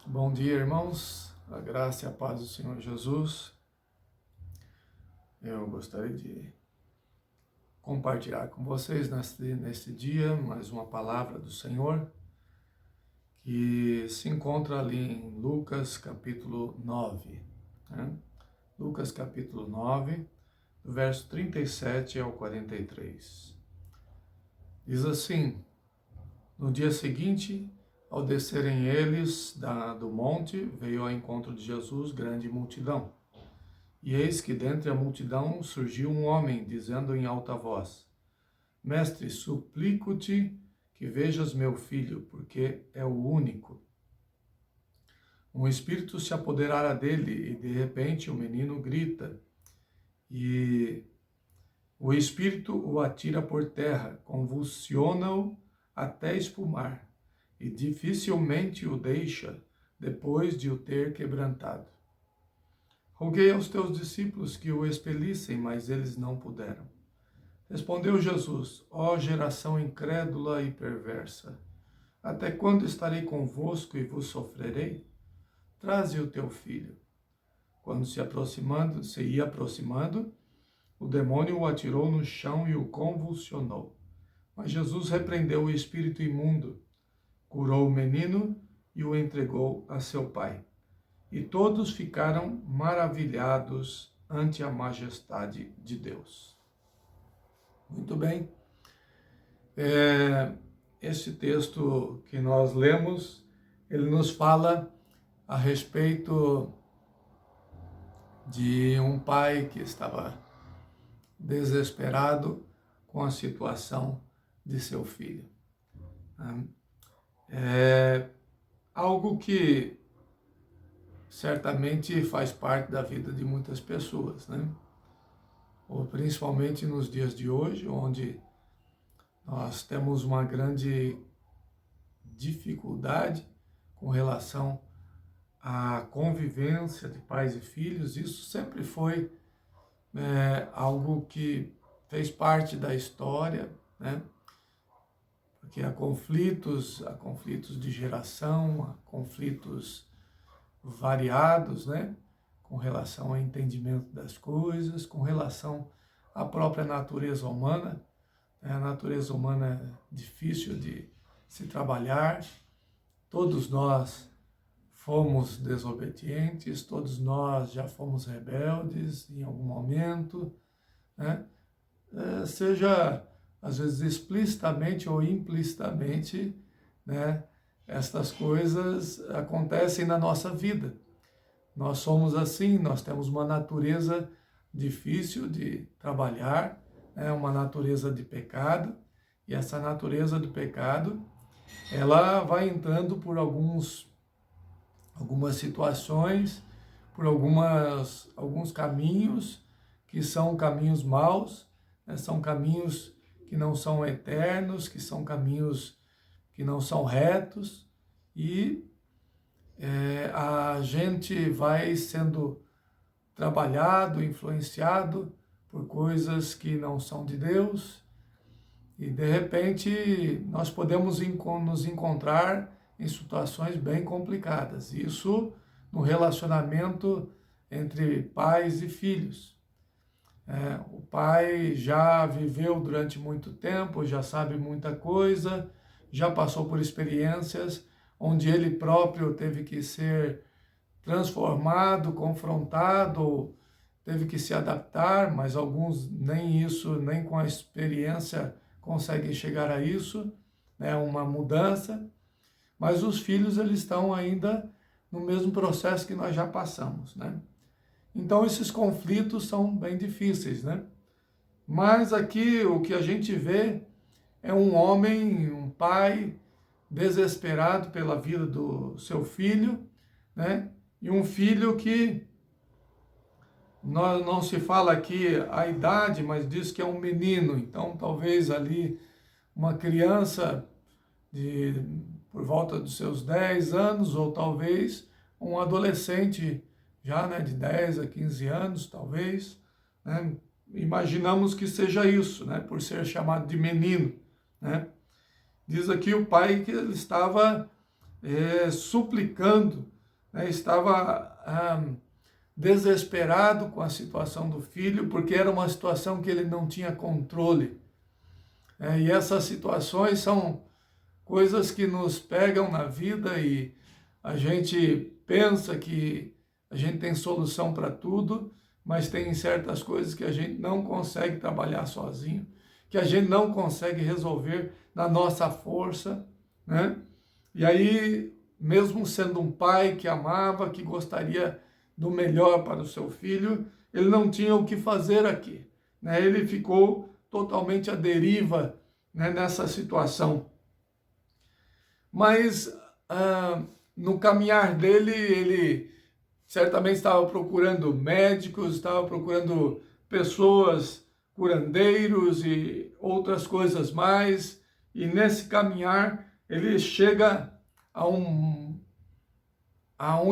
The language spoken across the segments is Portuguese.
Bom dia, irmãos. A graça e a paz do Senhor Jesus. Eu gostaria de compartilhar com vocês neste dia mais uma palavra do Senhor que se encontra ali em Lucas capítulo 9. Né? Lucas capítulo 9, do verso 37 ao 43. Diz assim: No dia seguinte, ao descerem eles do monte, veio ao encontro de Jesus grande multidão. E eis que dentre a multidão surgiu um homem, dizendo em alta voz: Mestre, suplico-te que vejas meu filho, porque é o único. Um espírito se apoderara dele, e de repente o menino grita, e o espírito o atira por terra, convulsiona-o até espumar, e dificilmente o deixa, depois de o ter quebrantado. Roguei aos teus discípulos que o expelissem, mas eles não puderam. Respondeu Jesus: Ó geração incrédula e perversa, até quando estarei convosco e vos sofrerei? Traze o teu filho. Quando se ia aproximando, o demônio o atirou no chão e o convulsionou. Mas Jesus repreendeu o espírito imundo, curou o menino e o entregou a seu pai. E todos ficaram maravilhados ante a majestade de Deus. Muito bem. Esse texto que nós lemos, ele nos fala a respeito de um pai que estava desesperado com a situação de seu filho. É algo que certamente faz parte da vida de muitas pessoas, né? Ou principalmente nos dias de hoje, onde nós temos uma grande dificuldade com relação à convivência de pais e filhos. Isso sempre foi algo que fez parte da história, né? Porque há conflitos de geração, há conflitos variados, né? Com relação ao entendimento das coisas, com relação à própria natureza humana. A natureza humana é difícil de se trabalhar. Todos nós fomos desobedientes, todos nós já fomos rebeldes em algum momento, né? Seja às vezes explicitamente ou implicitamente, né? Estas coisas acontecem na nossa vida. Nós somos assim, nós temos uma natureza difícil de trabalhar, né? Uma natureza de pecado, e essa natureza do pecado, ela vai entrando por algumas situações, por alguns caminhos que são caminhos maus, né? São caminhos que não são eternos, que são caminhos que não são retos, e a gente vai sendo trabalhado, influenciado por coisas que não são de Deus, e de repente nós podemos nos encontrar em situações bem complicadas. Isso no relacionamento entre pais e filhos. O pai já viveu durante muito tempo, já sabe muita coisa, já passou por experiências onde ele próprio teve que ser transformado, confrontado, teve que se adaptar, mas alguns nem isso, nem com a experiência conseguem chegar a isso, né? Uma mudança. Mas os filhos, eles estão ainda no mesmo processo que nós já passamos, né? Então esses conflitos são bem difíceis, né? Mas aqui o que a gente vê é um homem, um pai desesperado pela vida do seu filho, né? E um filho que não se fala aqui a idade, mas diz que é um menino. Então talvez ali uma criança por volta dos seus 10 anos, ou talvez um adolescente já, né, de 10 a 15 anos, talvez, né? Imaginamos que seja isso, né, por ser chamado de menino, né? Diz aqui o pai que ele estava suplicando né, estava desesperado com a situação do filho, porque era uma situação que ele não tinha controle. E essas situações são coisas que nos pegam na vida e a gente pensa que a gente tem solução para tudo, mas tem certas coisas que a gente não consegue trabalhar sozinho, que a gente não consegue resolver na nossa força, né? E aí, mesmo sendo um pai que amava, que gostaria do melhor para o seu filho, ele não tinha o que fazer aqui, né? Ele ficou totalmente à deriva, né, nessa situação. Mas no caminhar dele, ele certamente estava procurando médicos, estava procurando pessoas, curandeiros e outras coisas mais. E nesse caminhar, ele chega a um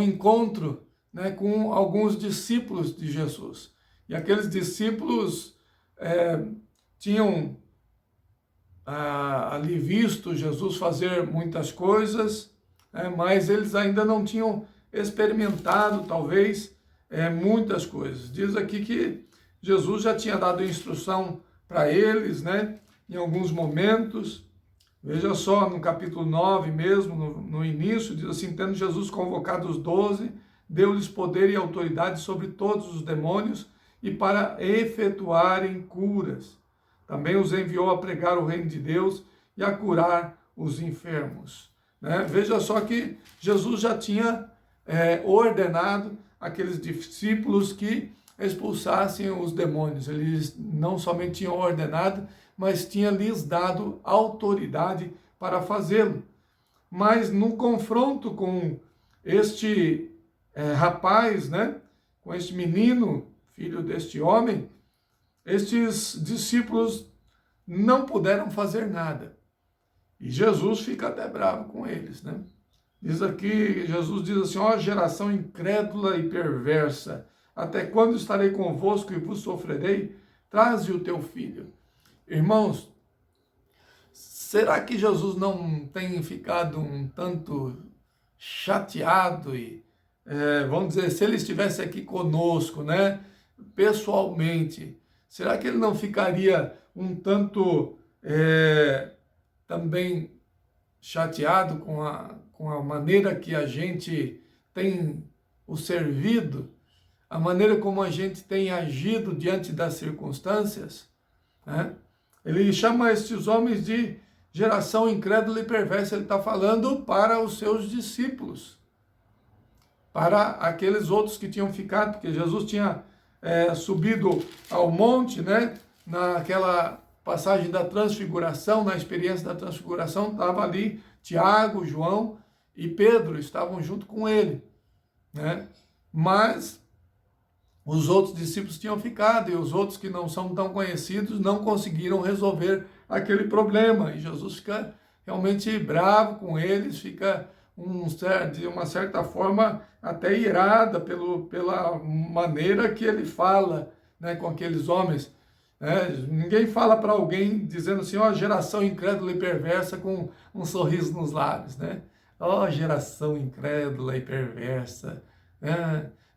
encontro, né, com alguns discípulos de Jesus. E aqueles discípulos tinham ali visto Jesus fazer muitas coisas, mas eles ainda não tinham experimentado, talvez, muitas coisas. Diz aqui que Jesus já tinha dado instrução para eles, né, em alguns momentos. Veja só, no capítulo 9 mesmo, no início, diz assim: tendo Jesus convocado os 12, deu-lhes poder e autoridade sobre todos os demônios e para efetuarem curas. Também os enviou a pregar o reino de Deus e a curar os enfermos. Né? Veja só que Jesus já tinha ordenado aqueles discípulos que expulsassem os demônios. Eles não somente tinham ordenado, mas tinha lhes dado autoridade para fazê-lo. Mas no confronto com este rapaz, né, com este menino, filho deste homem, estes discípulos não puderam fazer nada. E Jesus fica até bravo com eles, né? Diz aqui, Jesus diz assim: ó geração incrédula e perversa, até quando estarei convosco e vos sofrerei? Traze o teu filho. Irmãos, será que Jesus não tem ficado um tanto chateado e, vamos dizer, se ele estivesse aqui conosco, né, pessoalmente, será que ele não ficaria um tanto também chateado com a maneira que a gente tem o servido, a maneira como a gente tem agido diante das circunstâncias, né? Ele chama estes homens de geração incrédula e perversa. Ele está falando para os seus discípulos, para aqueles outros que tinham ficado, porque Jesus tinha subido ao monte, né? Naquela passagem da transfiguração, na experiência da transfiguração, estava ali Tiago, João e Pedro, estavam junto com ele, né? Mas os outros discípulos tinham ficado, e os outros que não são tão conhecidos não conseguiram resolver aquele problema. E Jesus fica realmente bravo com eles, fica de uma certa forma até irada pela maneira que ele fala, né, com aqueles homens. Ninguém fala para alguém dizendo assim: ó, geração incrédula e perversa, com um sorriso nos lábios, né? Ó, geração incrédula e perversa.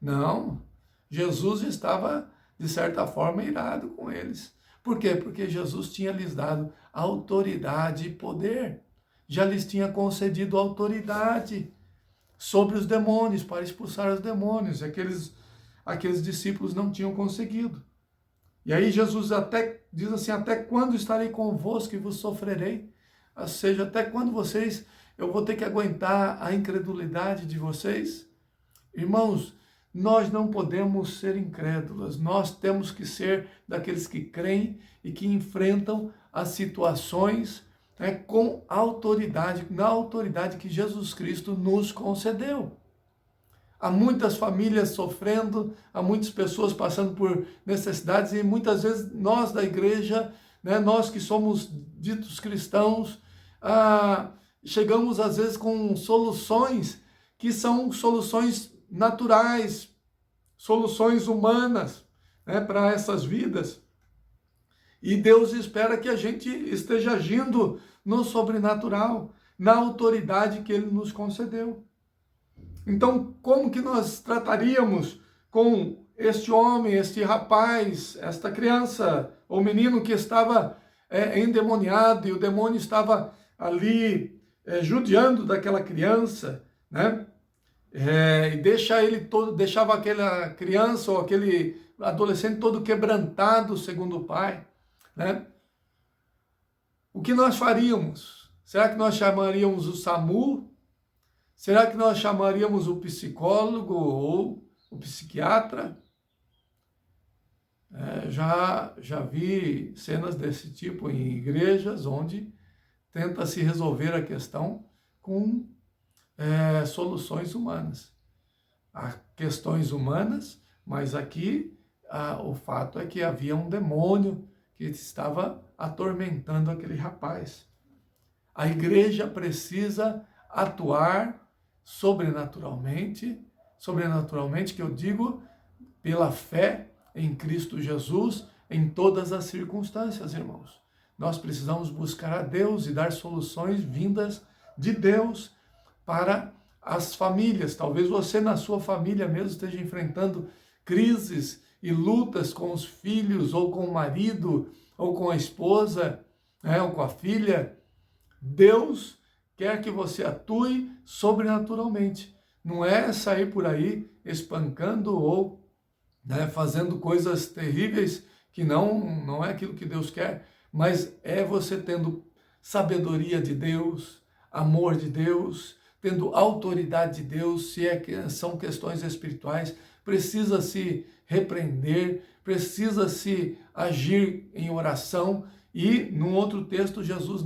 Não. Jesus estava, de certa forma, irado com eles. Por quê? Porque Jesus tinha lhes dado autoridade e poder. Já lhes tinha concedido autoridade sobre os demônios, para expulsar os demônios. Aqueles discípulos não tinham conseguido. E aí Jesus até diz assim: até quando estarei convosco e vos sofrerei? Ou seja, até quando eu vou ter que aguentar a incredulidade de vocês? Irmãos, nós não podemos ser incrédulos, nós temos que ser daqueles que creem e que enfrentam as situações com autoridade, na autoridade que Jesus Cristo nos concedeu. Há muitas famílias sofrendo, há muitas pessoas passando por necessidades, e muitas vezes nós da igreja, né, nós que somos ditos cristãos, chegamos às vezes com soluções que são soluções naturais, soluções humanas, né, para essas vidas. E Deus espera que a gente esteja agindo no sobrenatural, na autoridade que Ele nos concedeu. Então, como que nós trataríamos com este homem, este rapaz, esta criança, ou menino que estava endemoniado e o demônio estava ali judiando daquela criança, né? E deixava aquela criança ou aquele adolescente todo quebrantado, segundo o pai, né? O que nós faríamos? Será que nós chamaríamos o SAMU? Será que nós chamaríamos o psicólogo ou o psiquiatra? Já vi cenas desse tipo em igrejas onde tenta se resolver a questão com soluções humanas. Há questões humanas, mas aqui o fato é que havia um demônio que estava atormentando aquele rapaz. A igreja precisa atuar sobrenaturalmente que eu digo pela fé em Cristo Jesus em todas as circunstâncias, irmãos. Nós precisamos buscar a Deus e dar soluções vindas de Deus para as famílias. Talvez você na sua família mesmo esteja enfrentando crises e lutas com os filhos, ou com o marido, ou com a esposa, ou com a filha. Deus quer que você atue sobrenaturalmente. Não é sair por aí espancando ou fazendo coisas terríveis que não é aquilo que Deus quer, mas é você tendo sabedoria de Deus, amor de Deus, tendo autoridade de Deus. Se são questões espirituais, precisa se repreender, precisa se agir em oração. E num outro texto, Jesus,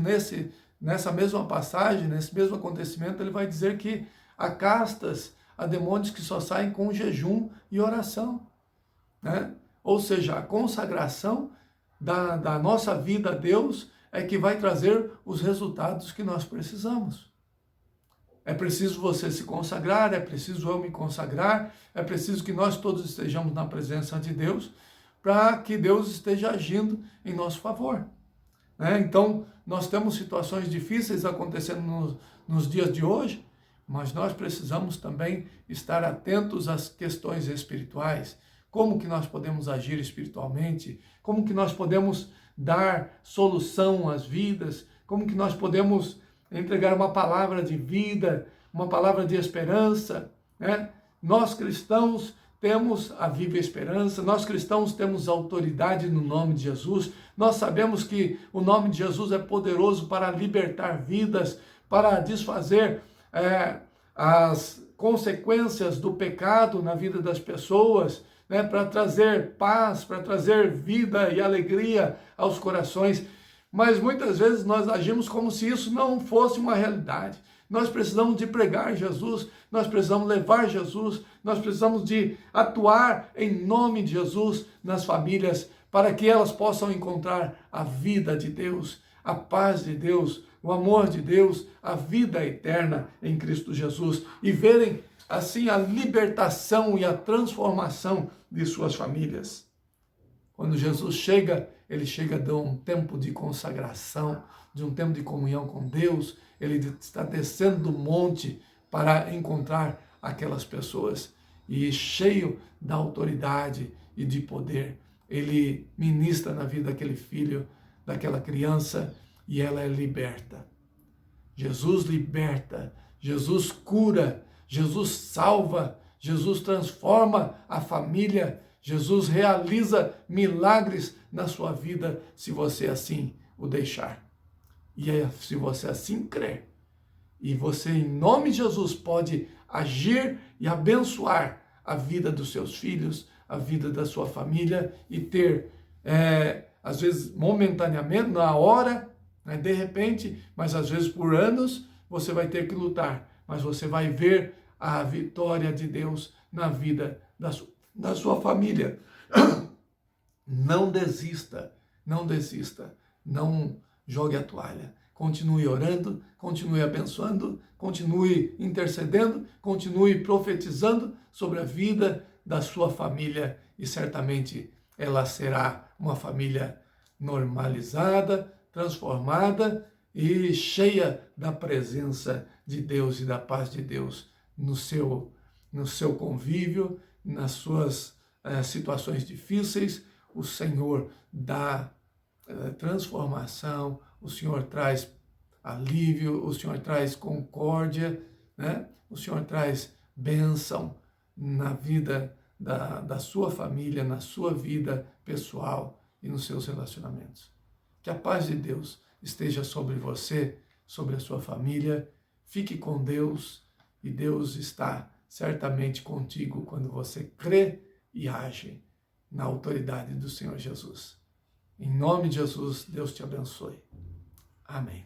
nessa mesma passagem, nesse mesmo acontecimento, ele vai dizer que há castas, há demônios que só saem com jejum e oração, né? Ou seja, a consagração da nossa vida a Deus é que vai trazer os resultados que nós precisamos. É preciso você se consagrar, é preciso eu me consagrar, é preciso que nós todos estejamos na presença de Deus para que Deus esteja agindo em nosso favor. Então, nós temos situações difíceis acontecendo nos dias de hoje, mas nós precisamos também estar atentos às questões espirituais. Como que nós podemos agir espiritualmente? Como que nós podemos dar solução às vidas? Como que nós podemos entregar uma palavra de vida, uma palavra de esperança, né? Nós cristãos temos a viva esperança, nós cristãos temos autoridade no nome de Jesus, nós sabemos que o nome de Jesus é poderoso para libertar vidas, para desfazer as consequências do pecado na vida das pessoas, né? Para trazer paz, para trazer vida e alegria aos corações. Mas muitas vezes nós agimos como se isso não fosse uma realidade. Nós precisamos de pregar Jesus, nós precisamos levar Jesus, nós precisamos de atuar em nome de Jesus nas famílias, para que elas possam encontrar a vida de Deus, a paz de Deus, o amor de Deus, a vida eterna em Cristo Jesus, e verem assim a libertação e a transformação de suas famílias. Quando Jesus chega, ele chega de um tempo de consagração, de um tempo de comunhão com Deus. Ele está descendo do monte para encontrar aquelas pessoas. E cheio da autoridade e de poder, ele ministra na vida daquele filho, daquela criança, e ela é liberta. Jesus liberta, Jesus cura, Jesus salva, Jesus transforma a família, Jesus realiza milagres na sua vida, se você assim o deixar. E se você assim crer, e você em nome de Jesus pode agir e abençoar a vida dos seus filhos, a vida da sua família, e ter, às vezes momentaneamente, na hora, de repente, mas às vezes por anos, você vai ter que lutar, mas você vai ver a vitória de Deus na vida da sua família. Não desista, não desista, não jogue a toalha. Continue orando, continue abençoando, continue intercedendo, continue profetizando sobre a vida da sua família, e certamente ela será uma família normalizada, transformada e cheia da presença de Deus e da paz de Deus no seu convívio, nas suas situações difíceis. O Senhor dá transformação, o Senhor traz alívio, o Senhor traz concórdia, né? O Senhor traz bênção na vida da sua família, na sua vida pessoal e nos seus relacionamentos. Que a paz de Deus esteja sobre você, sobre a sua família. Fique com Deus e Deus está certamente contigo quando você crê e age na autoridade do Senhor Jesus. Em nome de Jesus, Deus te abençoe. Amém.